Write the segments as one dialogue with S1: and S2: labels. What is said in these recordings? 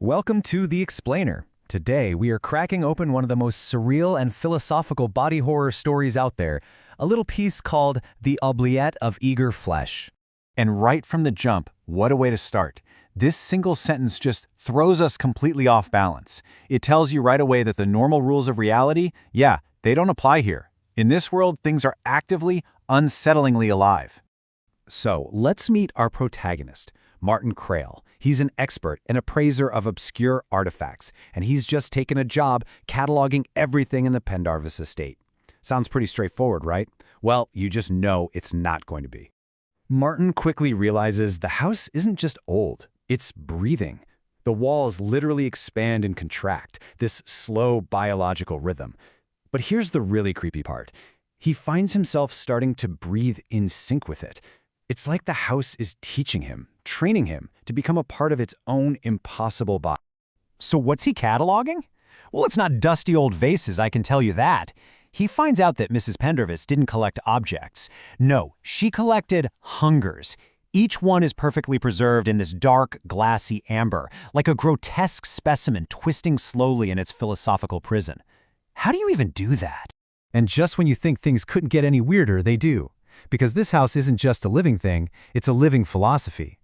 S1: Welcome to The Explainer. Today, we are cracking open one of the most surreal and philosophical body horror stories out there, a little piece called The Oubliette of Eager Flesh.
S2: And right from the jump, what a way to start. This single sentence just throws us completely off balance. It tells you right away that the normal rules of reality, they don't apply here. In this world, things are actively, unsettlingly alive.
S1: So, let's meet our protagonist, Martin Crail. He's an expert and appraiser of obscure artifacts, and he's just taken a job cataloging everything in the Pendarvis estate. Sounds pretty straightforward, right? Well, you just know it's not going to be. Martin quickly realizes the house isn't just old, it's breathing. The walls literally expand and contract, this slow biological rhythm. But here's the really creepy part. He finds himself starting to breathe in sync with it. It's like the house is teaching him, training him to become a part of its own impossible body. So what's he cataloging? Well, it's not dusty old vases, I can tell you that. He finds out that Mrs. Pendarvis didn't collect objects. No, she collected hungers. Each one is perfectly preserved in this dark, glassy amber, like a grotesque specimen twisting slowly in its philosophical prison. How do you even do that? And just when you think things couldn't get any weirder, they do. Because this house isn't just a living thing, it's a living philosophy.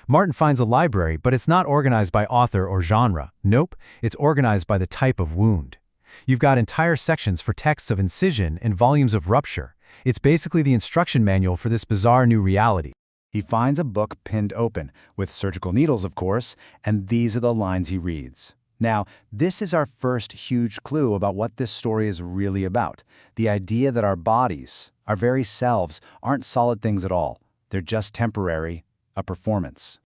S1: Martin finds a library, but it's not organized by author or genre. Nope, it's organized by the type of wound. You've got entire sections for texts of incision and volumes of rupture. It's basically the instruction manual for this bizarre new reality.
S2: He finds a book pinned open, with surgical needles, of course, and these are the lines he reads. Now, this is our first huge clue about what this story is really about. The idea that our bodies, our very selves, aren't solid things at all. They're just temporary, a performance.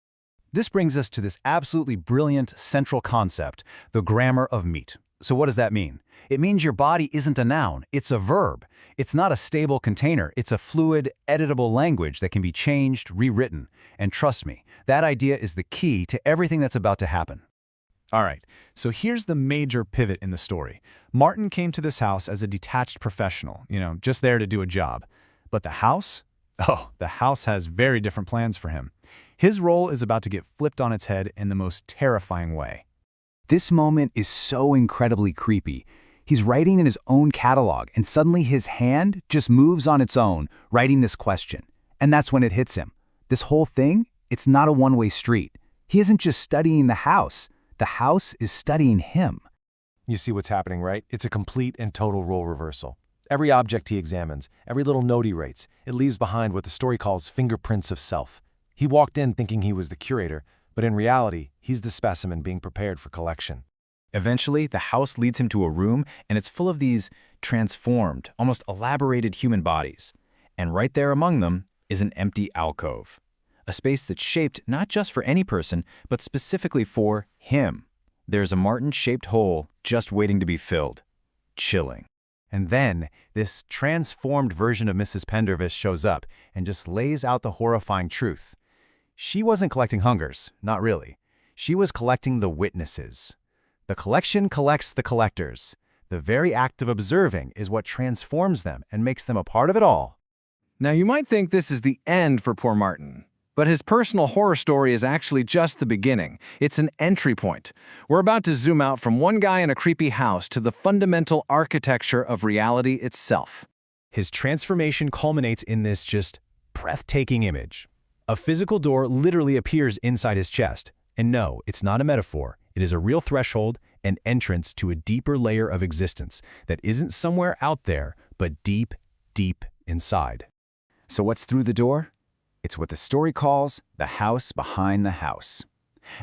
S1: This brings us to this absolutely brilliant central concept, the grammar of meat. So what does that mean? It means your body isn't a noun, it's a verb. It's not a stable container, it's a fluid, editable language that can be changed, rewritten. And trust me, that idea is the key to everything that's about to happen. All right, so here's the major pivot in the story. Martin came to this house as a detached professional, just there to do a job. But the house? Oh, the house has very different plans for him. His role is about to get flipped on its head in the most terrifying way. This moment is so incredibly creepy. He's writing in his own catalog, and suddenly his hand just moves on its own, writing this question. And that's when it hits him. This whole thing, it's not a one-way street. He isn't just studying the house is studying him.
S3: You see what's happening, right? It's a complete and total role reversal. Every object he examines, every little note he writes, it leaves behind what the story calls fingerprints of self. He walked in thinking he was the curator, but in reality, he's the specimen being prepared for collection.
S1: Eventually, the house leads him to a room, and it's full of these transformed, almost elaborated human bodies. And right there among them is an empty alcove. A space that's shaped not just for any person, but specifically for him. There's a Martin-shaped hole just waiting to be filled. Chilling. And then, this transformed version of Mrs. Pendarvis shows up and just lays out the horrifying truth. She wasn't collecting hungers, not really. She was collecting the witnesses. The collection collects the collectors. The very act of observing is what transforms them and makes them a part of it all.
S4: Now, you might think this is the end for poor Martin. But his personal horror story is actually just the beginning. It's an entry point. We're about to zoom out from one guy in a creepy house to the fundamental architecture of reality itself.
S1: His transformation culminates in this just breathtaking image. A physical door literally appears inside his chest. And no, it's not a metaphor. It is a real threshold, an entrance to a deeper layer of existence that isn't somewhere out there, but deep, deep inside.
S2: So what's through the door? It's what the story calls the house behind the house.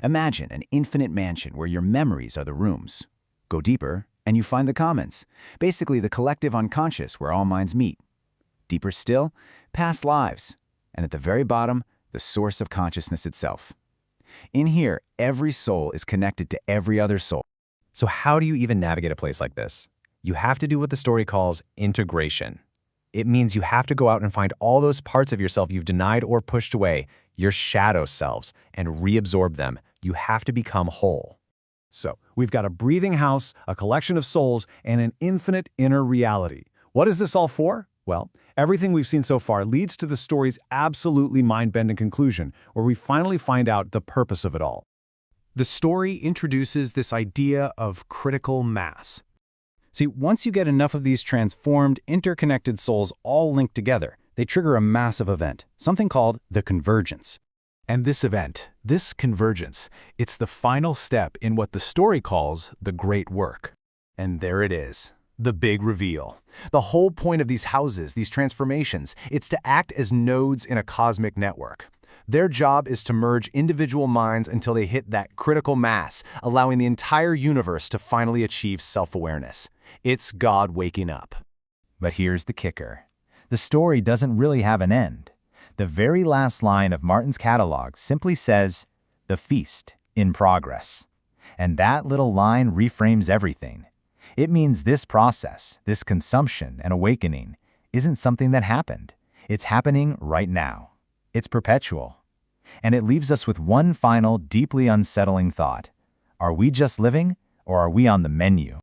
S2: Imagine an infinite mansion where your memories are the rooms. Go deeper, and you find the commons, basically the collective unconscious where all minds meet. Deeper still, past lives, and at the very bottom, the source of consciousness itself. In here, every soul is connected to every other soul.
S1: So how do you even navigate a place like this? You have to do what the story calls integration. It means you have to go out and find all those parts of yourself you've denied or pushed away, your shadow selves, and reabsorb them. You have to become whole. So, we've got a breathing house, a collection of souls, and an infinite inner reality. What is this all for? Well, everything we've seen so far leads to the story's absolutely mind-bending conclusion, where we finally find out the purpose of it all. The story introduces this idea of critical mass.
S2: See, once you get enough of these transformed, interconnected souls all linked together, they trigger a massive event, something called the convergence.
S3: And this event, this convergence, it's the final step in what the story calls the great work.
S2: And there it is, the big reveal. The whole point of these houses, these transformations, it's to act as nodes in a cosmic network. Their job is to merge individual minds until they hit that critical mass, allowing the entire universe to finally achieve self-awareness. It's God waking up.
S5: But here's the kicker. The story doesn't really have an end. The very last line of Martin's catalog simply says, "The feast in progress." And that little line reframes everything. It means this process, this consumption and awakening, isn't something that happened. It's happening right now. It's perpetual. And it leaves us with one final, deeply unsettling thought. Are we just living, or are we on the menu?